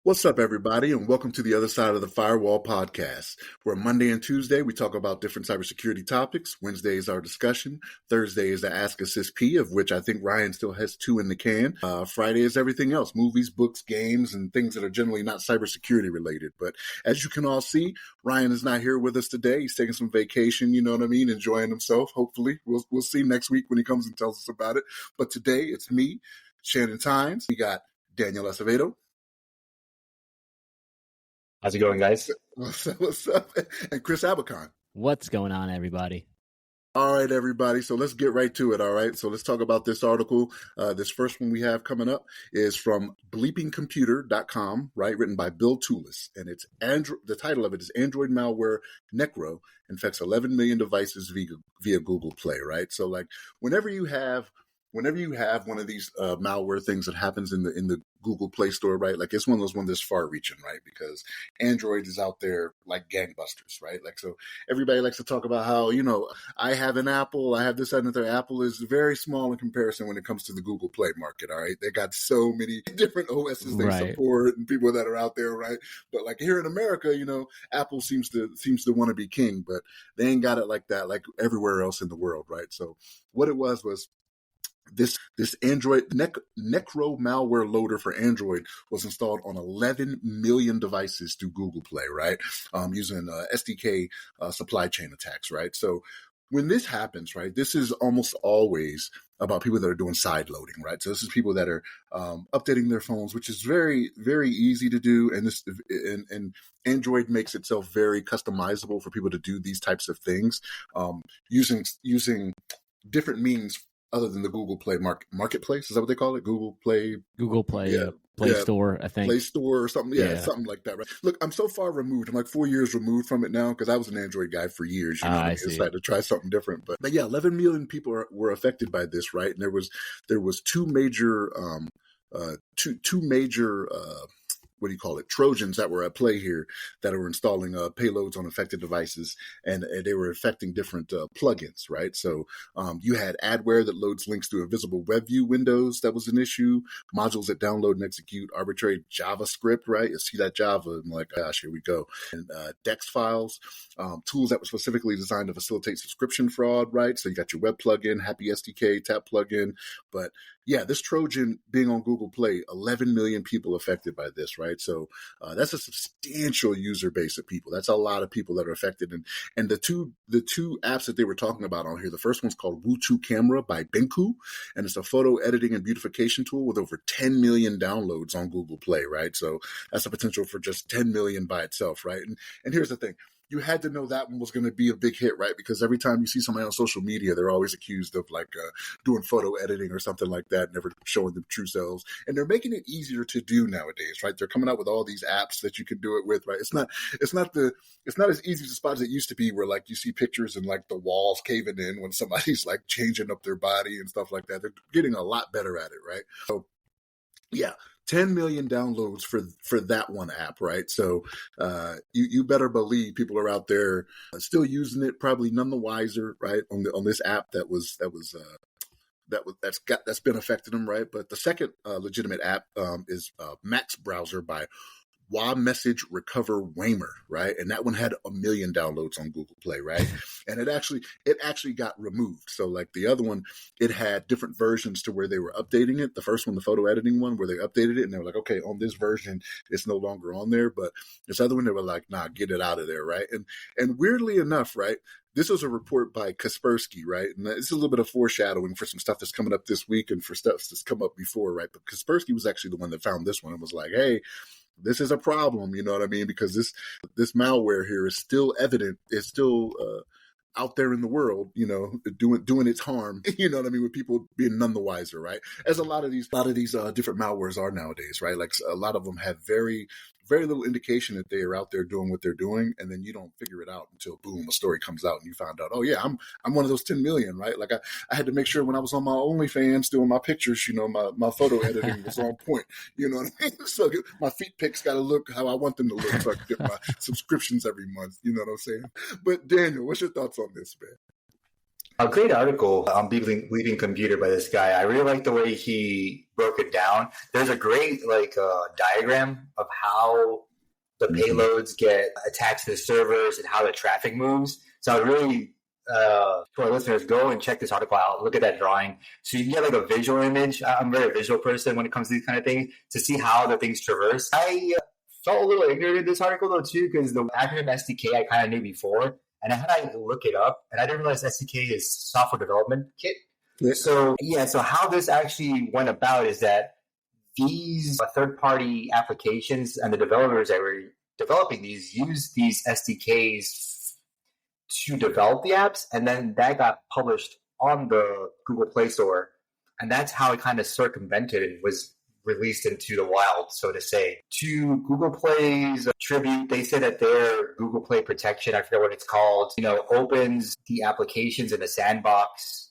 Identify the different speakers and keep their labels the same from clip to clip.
Speaker 1: What's up, everybody, and welcome to the Other Side of the Firewall podcast, where Monday and Tuesday we talk about different cybersecurity topics. Wednesday is our discussion. Thursday is the Ask a CISP, of which I think Ryan still has 2 in the can. Friday is everything else, movies, books, games, and things that are generally not cybersecurity related. But as you can all see, Ryan is not here with us today. He's taking some vacation, you know what I mean, enjoying himself, hopefully. We'll see next week when he comes and tells us about it. But today it's me, Shannon Tynes. We got Daniel Acevedo.
Speaker 2: How's it going, guys?
Speaker 1: What's up? And Chris Abacon.
Speaker 3: What's going on, everybody?
Speaker 1: All right, everybody. So let's get right to it. All right. So let's talk about this article. This first one we have coming up is from bleepingcomputer.com, right? Written by Bill Toulis. And it's the title of it is Android Malware Necro infects 11 million devices via Google Play, right? So like whenever you have one of these malware things that happens in the Google Play Store, right? Like it's one of those ones that's far-reaching, right? Because Android is out there like gangbusters, right? Like so, everybody likes to talk about how I have an Apple, I have this and that. Apple is very small in comparison when it comes to the Google Play market. All right, they got so many different OSs they support and people that are out there, right? But like here in America, Apple seems to want to be king, but they ain't got it like that, like everywhere else in the world, right? So what it was this Android Necro malware loader for Android was installed on 11 million devices through Google Play, right? Using SDK supply chain attacks, right? So when this happens, right, this is almost always about people that are doing side loading, right? So this is people that are updating their phones, which is very, very easy to do. And Android makes itself very customizable for people to do these types of things using different means other than the Google Play marketplace. Is that what they call it? Google Play,
Speaker 3: Play Store, I think.
Speaker 1: Play Store or something. Yeah, something like that, right? Look, I'm so far removed. I'm like 4 years removed from it now because I was an Android guy for years. I decided to try something different. But yeah, 11 million people were affected by this, right? And there was two major Trojans that were at play here that were installing payloads on affected devices, and they were affecting different plugins, right? So you had adware that loads links to invisible web view windows. That was an issue. Modules that download and execute arbitrary JavaScript, right? You see that Java, and like, gosh, here we go. And DEX files, tools that were specifically designed to facilitate subscription fraud, right? So you got your web plugin, Happy SDK, Tap plugin. But yeah, this Trojan being on Google Play, 11 million people affected by this, right? So that's a substantial user base of people. That's a lot of people that are affected. And the two apps that they were talking about on here, the first one's called Wutu Camera by Benku, and it's a photo editing and beautification tool with over 10 million downloads on Google Play, right? So that's a potential for just 10 million by itself, right? And here's the thing. You had to know that one was going to be a big hit, right? Because every time you see somebody on social media, they're always accused of like doing photo editing or something like that, never showing them true selves. And they're making it easier to do nowadays, right? They're coming out with all these apps that you can do it with, right? It's not as easy to spot as it used to be, where like you see pictures and like the walls caving in when somebody's like changing up their body and stuff like that. They're getting a lot better at it, right? So yeah. 10 million downloads for that one app, right? So you better believe people are out there still using it, probably none the wiser, right? On this app that's been affecting them, right? But the second legitimate app is Max Browser by Message Recover Wamer, right? And that one had 1 million downloads on Google Play, right? And it actually got removed. So like the other one, it had different versions to where they were updating it. The first one, the photo editing one, where they updated it and they were like, okay, on this version, it's no longer on there. But this other one, they were like, nah, get it out of there, right? And weirdly enough, right, this was a report by Kaspersky, right? And this is a little bit of foreshadowing for some stuff that's coming up this week and for stuff that's come up before, right? But Kaspersky was actually the one that found this one and was like, hey, this is a problem, you know what I mean? Because this malware here is still evident. It's still out there in the world, doing its harm, you know what I mean, with people being none the wiser, right? As a lot of these different malwares are nowadays, right? Like a lot of them have very, very little indication that they are out there doing what they're doing, and then you don't figure it out until boom, a story comes out and you find out, oh yeah, I'm one of those 10 million, right? Like I had to make sure when I was on my OnlyFans doing my pictures, my photo editing was on point, you know what I mean? So my feet pics got to look how I want them to look so I can get my subscriptions every month, you know what I'm saying? But Daniel, what's your thoughts on this, man?
Speaker 2: A great article on Bleeding Computer by this guy. I really like the way he broke it down. There's a great diagram of how the payloads get attached to the servers and how the traffic moves. So I really, for our listeners, go and check this article out. Look at that drawing. So you can get like a visual image. I'm a very visual person when it comes to these kind of things, to see how the things traverse. I felt a little ignorant in this article though too, because the acronym SDK I kind of knew before. And I had to look it up, and I didn't realize SDK is software development kit. Yeah. So how this actually went about is that these third-party applications and the developers that were developing these use these SDKs to develop the apps, and then that got published on the Google Play Store, and that's how it kind of circumvented and was released into the wild, so to say. To Google Play's tribute, they said that their Google Play protection, I forget what it's called, opens the applications in the sandbox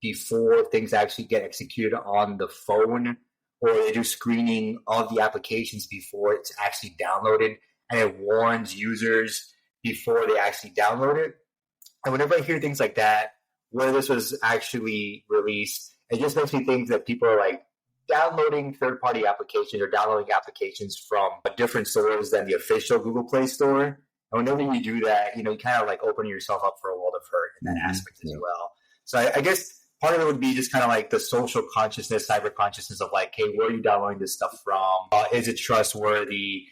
Speaker 2: before things actually get executed on the phone, or they do screening of the applications before it's actually downloaded, and it warns users before they actually download it. And whenever I hear things like that, where this was actually released, it just makes me think that people are like, downloading third-party applications or downloading applications from different stores than the official Google Play Store. And whenever you do that, you kind of like open yourself up for a world of hurt in that aspect as well. So I guess part of it would be just kind of like the social consciousness, cyber consciousness of like, hey, where are you downloading this stuff from? Is it trustworthy?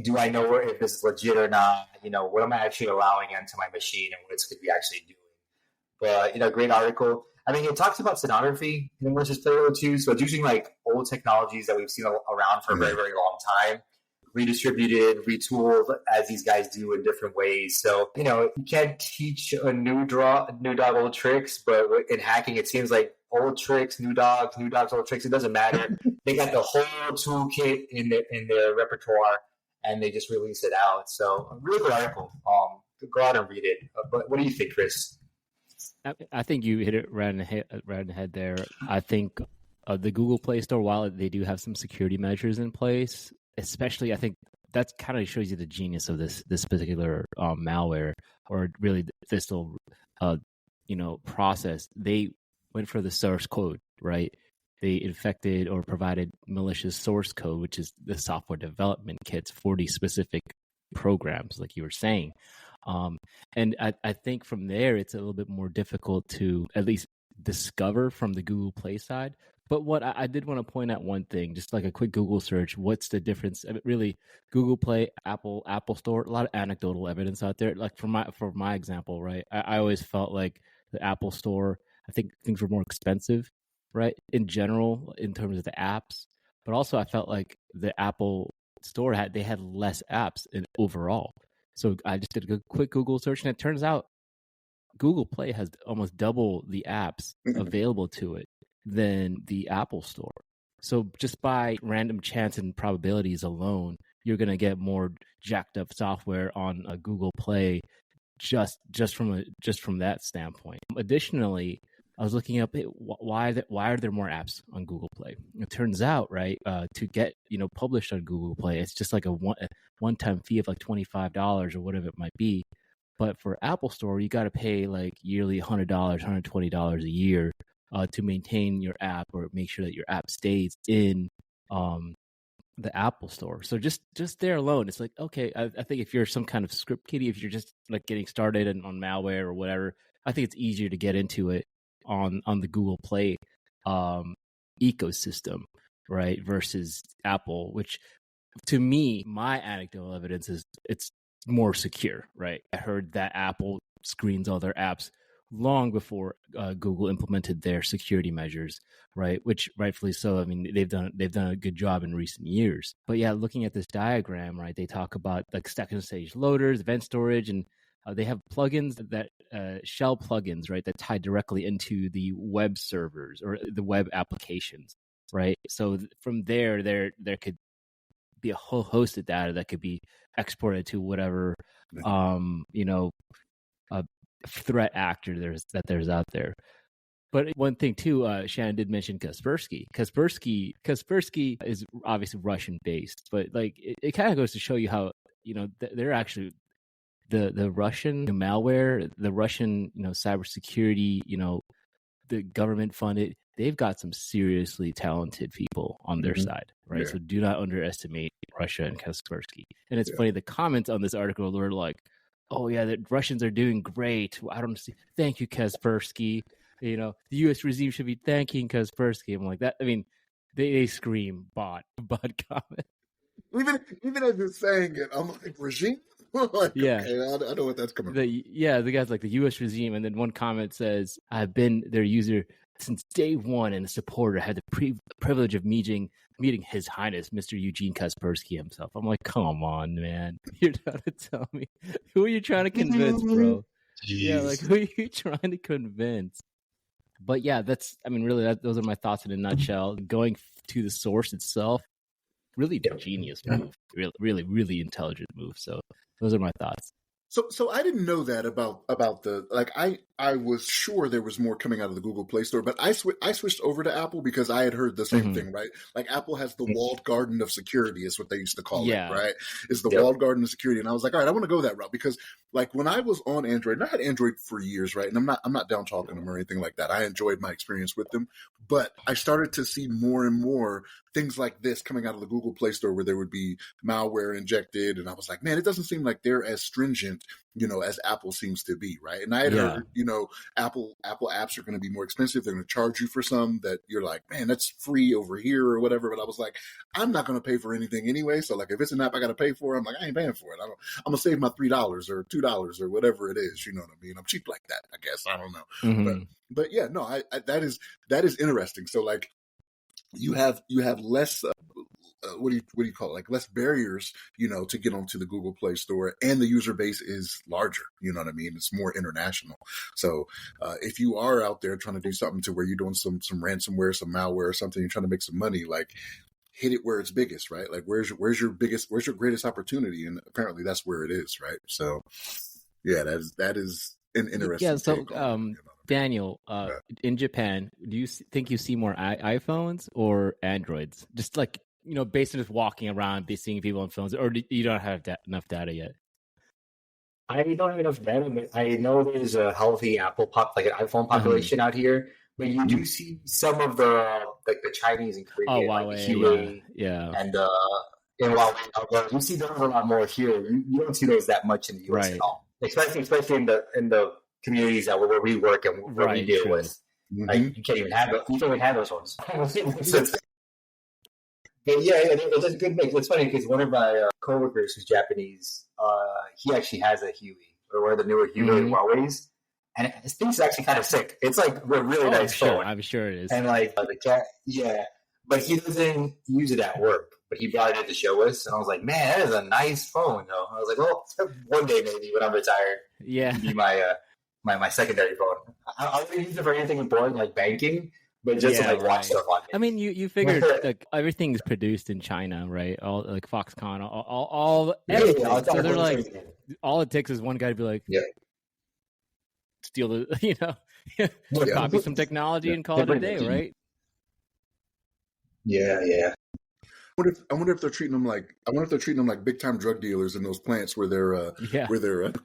Speaker 2: Do I know if this is legit or not? What am I actually allowing into my machine and what it's going to be actually doing? But, great article. I mean, it talks about stenography in malicious payload too. So it's using like old technologies that we've seen around for a very, very long time, redistributed, retooled as these guys do in different ways. So, you can't teach a new dog old tricks, but in hacking, it seems like old tricks, new dogs, old tricks. It doesn't matter. They got the whole toolkit in their repertoire, and they just release it out. So a really good article. Go out and read it. But what do you think, Chris?
Speaker 3: I think you hit it right in the head there. I think the Google Play Store, while they do have some security measures in place, especially I think that kind of shows you the genius of this particular malware, or really this little process. They went for the source code, right? They infected or provided malicious source code, which is the software development kits for these specific programs, like you were saying. And I think from there, it's a little bit more difficult to at least discover from the Google Play side. But what I did want to point out one thing, just like a quick Google search, what's the difference? I mean, really, Google Play, Apple Store, a lot of anecdotal evidence out there. Like for my example, right? I always felt like the Apple Store, I think things were more expensive, right? In general, in terms of the apps. But also I felt like the Apple Store had less apps overall. So I just did a quick Google search, and it turns out Google Play has almost double the apps available to it than the Apple Store. So just by random chance and probabilities alone, you're going to get more jacked up software on a Google Play just from that standpoint. Additionally, I was looking up why are there more apps on Google Play? It turns out, right, to get published on Google Play, it's just like a one-time fee of like $25 or whatever it might be. But for Apple Store, you got to pay like yearly $100, $120 a year to maintain your app or make sure that your app stays in the Apple Store. So just there alone, it's like, okay, I think if you're some kind of script kiddie, if you're just like getting started on malware or whatever, I think it's easier to get into it on the Google Play ecosystem, right, versus Apple, which to me, my anecdotal evidence is it's more secure, right? I heard that Apple screens all their apps long before Google implemented their security measures, right? Which rightfully so. I mean, they've done a good job in recent years. But yeah, looking at this diagram, right, they talk about like second stage loaders, event storage, and they have plugins that shell plugins, right, that tie directly into the web servers or the web applications, right? So from there could be a whole host of data that could be exported to whatever threat actor there's out there. But one thing too, Shannon did mention Kaspersky. Kaspersky is obviously Russian based, but like it kind of goes to show you how they're actually the Russian malware, the Russian, cybersecurity, the government funded, they've got some seriously talented people on their side, right?
Speaker 1: Yeah.
Speaker 3: So do not underestimate Russia and Kaspersky. And it's
Speaker 1: Yeah.
Speaker 3: funny, the comments on this article were like, oh yeah, the Russians are doing great. I don't see. Thank you, Kaspersky. The U.S. regime should be thanking Kaspersky. I'm like that. I mean, they scream bot comment.
Speaker 1: Even as you're saying it, I'm like, regime? Like,
Speaker 3: Yeah.
Speaker 1: Okay, I know what that's coming from.
Speaker 3: The guy's like the U.S. regime, and then one comment says, "I've been their user since day one, and a supporter had the privilege of meeting His Highness Mr. Eugene Kaspersky himself." I'm like, come on, man, you're trying to tell me who are you trying to convince, bro?
Speaker 2: Jeez.
Speaker 3: Yeah, like who are you trying to convince? But yeah, those are my thoughts in a nutshell. Going to the source itself, really genius move, really, really intelligent move. So those are my thoughts.
Speaker 1: So I didn't know that about the, like, I was sure there was more coming out of the Google Play Store, but I switched over to Apple because I had heard the same thing, right? Like Apple has the walled garden of security is what they used to call it, right? It's the walled garden of security. And I was like, all right, I want to go that route because like when I was on Android, and I had Android for years, right? And I'm not down talking them or anything like that. I enjoyed my experience with them, but I started to see more and more things like this coming out of the Google Play Store where there would be malware injected. And I was like, man, it doesn't seem like they're as stringent, as Apple seems to be, right? And I had heard, Apple apps are going to be more expensive. They're going to charge you for some that you're like, man, that's free over here or whatever. But I was like, I'm not going to pay for anything anyway. So like, if it's an app I got to pay for, I'm like, I ain't paying for it. I'm going to save my $3 or $2 or whatever it is. You know what I mean? I'm cheap like that, I guess. I don't know. But yeah, no, I that is interesting. So like, you have less. What do you call it? Like less barriers, to get onto the Google Play Store, and the user base is larger. You know what I mean? It's more international. So if you are out there trying to do something to where you're doing some ransomware, some malware, or something, you're trying to make some money, like hit it where it's biggest, right? Like where's your greatest opportunity? And apparently that's where it is, right? So yeah, that is an interesting.
Speaker 3: Yeah. So Daniel, in Japan, do you think you see more iPhones or Androids? Just like, based on just walking around, seeing people on phones, or you don't have enough data yet?
Speaker 2: I don't have enough data, but I know there's a healthy an iPhone population out here. But you do see some of the Chinese and Korean,
Speaker 3: Huawei,
Speaker 2: and Huawei. You see those a lot more here. You don't see those that much in the US at all, especially in the communities where we work and where we deal with. Like, you can't even have those. You don't even have those ones. But yeah, it's a good mix. It's funny because one of my coworkers who's Japanese, he actually has a Huey, or one of the newer Huey Huawei's, and his thing's actually kind of sick. It's like a really nice phone.
Speaker 3: I'm sure it is.
Speaker 2: And like the cat, but he doesn't use it at work. But he brought it in to show us, and I was like, man, that is a nice phone, though. I was like, well, one day maybe when I'm retired, it'll be my secondary phone. I wouldn't use it for anything important like banking. But just to watch stuff on it.
Speaker 3: I mean, you figured like everything is produced in China, right? All like Foxconn, all everything. So they're like, all it takes is one guy to be like, steal the, copy some technology and call it a day, right?
Speaker 2: Yeah.
Speaker 1: I wonder if they're treating them like big time drug dealers in those plants where they're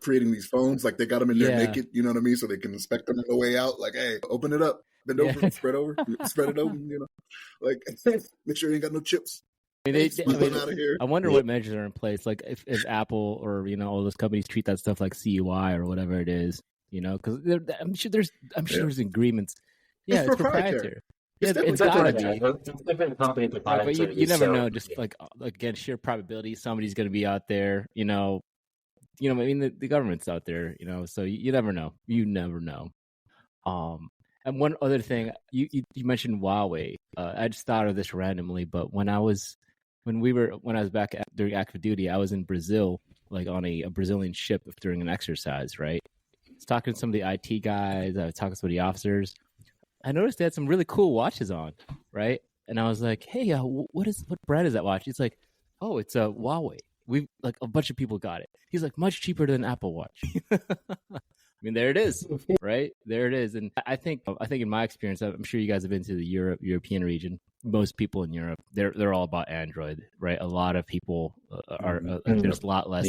Speaker 1: creating these phones. Like they got them in there naked, you know what I mean, so they can inspect them on the way out. Like, hey, open it up, bend over, spread it open. Like make sure you ain't got no chips.
Speaker 3: Out of here. I wonder what measures are in place. Like if Apple or all those companies treat that stuff like CUI or whatever it is, because I'm sure there's agreements. Yeah, it's proprietary. Yeah, it's gotta be.
Speaker 2: Different company,
Speaker 3: but you never know. Just like again, sheer probability somebody's going to be out there. I mean, the government's out there. So you never know. You never know. And one other thing, you mentioned Huawei. I just thought of this randomly, but when I was back during active duty, I was in Brazil, like on a Brazilian ship during an exercise. Right, I was talking to some of the IT guys. I was talking to some of the officers. I noticed they had some really cool watches on, right? And I was like, "Hey, what brand is that watch?" He's like, "Oh, it's a Huawei. We like a bunch of people got it." He's like, "Much cheaper than Apple Watch." I mean, there it is, right? There it is. And I think in my experience, I'm sure you guys have been to the European region. Most people in Europe, they're all about Android, right? A lot of people are. There's a lot less.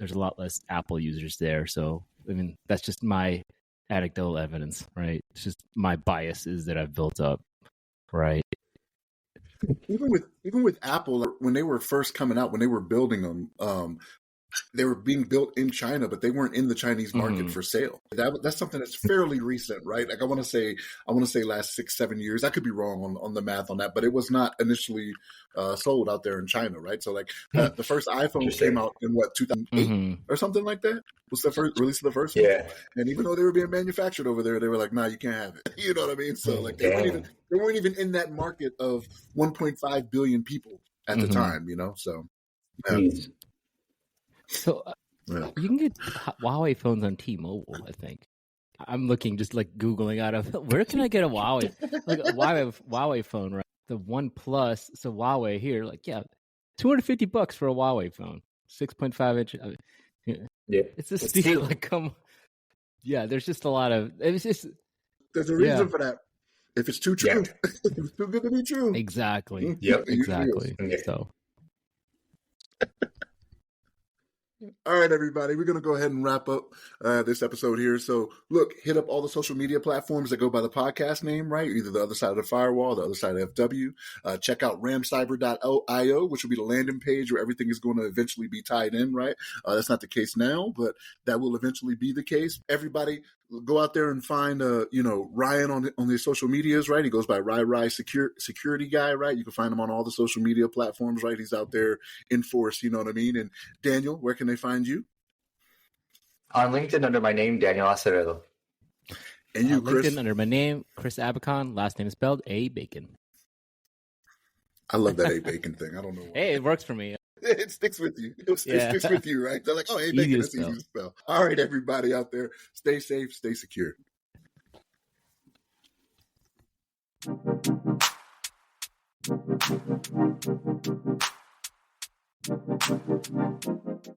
Speaker 3: there's a lot less Apple users there. So, I mean, that's just my anecdotal evidence, right? It's just my biases that I've built up, right?
Speaker 1: Even with Apple, when they were first coming out, when they were building them, they were being built in China, but they weren't in the Chinese market for sale. That's something that's fairly recent, right? Like I want to say last 6-7 years. I could be wrong on the math on that, but it was not initially sold out there in China, right? So like the first iPhone came out in 2008 or something like that. Was the first release of the first one? And even though they were being manufactured over there, they were like, "Nah, you can't have it." You know what I mean? So like they weren't even in that market of 1.5 billion people at the time. You know, so.
Speaker 3: So you can get Huawei phones on T-Mobile, I think. I'm looking, just like Googling out of where can I get a Huawei, like a Huawei phone, right? The One Plus, so Huawei here, like $250 for a Huawei phone, 6.5 inch. It's just like come. Yeah, there's just a lot of. It's just
Speaker 1: there's a reason for that. If it's too true, if it's too good to be true.
Speaker 3: Exactly.
Speaker 2: Yep.
Speaker 3: Exactly. So.
Speaker 1: All right, everybody, we're going to go ahead and wrap up this episode here. So, look, hit up all the social media platforms that go by the podcast name, right? Either the other side of the firewall, the other side of FW. Check out ramcyber.io, which will be the landing page where everything is going to eventually be tied in, right? That's not the case now, but that will eventually be the case. Everybody, go out there and find, Ryan on his social medias, right? He goes by Rai Security Guy, right? You can find him on all the social media platforms, right? He's out there in force, you know what I mean? And Daniel, where can they find you?
Speaker 2: On LinkedIn under my name, Daniel Acevedo.
Speaker 1: And you, Chris?
Speaker 3: LinkedIn under my name, Chris Abacon. Last name is spelled A Bacon.
Speaker 1: I love that A Bacon thing. I don't know why.
Speaker 3: Hey, it works for me.
Speaker 1: It sticks with you. It sticks with you, right? They're like, oh, A Bacon, that's easy to spell. All right, everybody out there, stay safe, stay secure.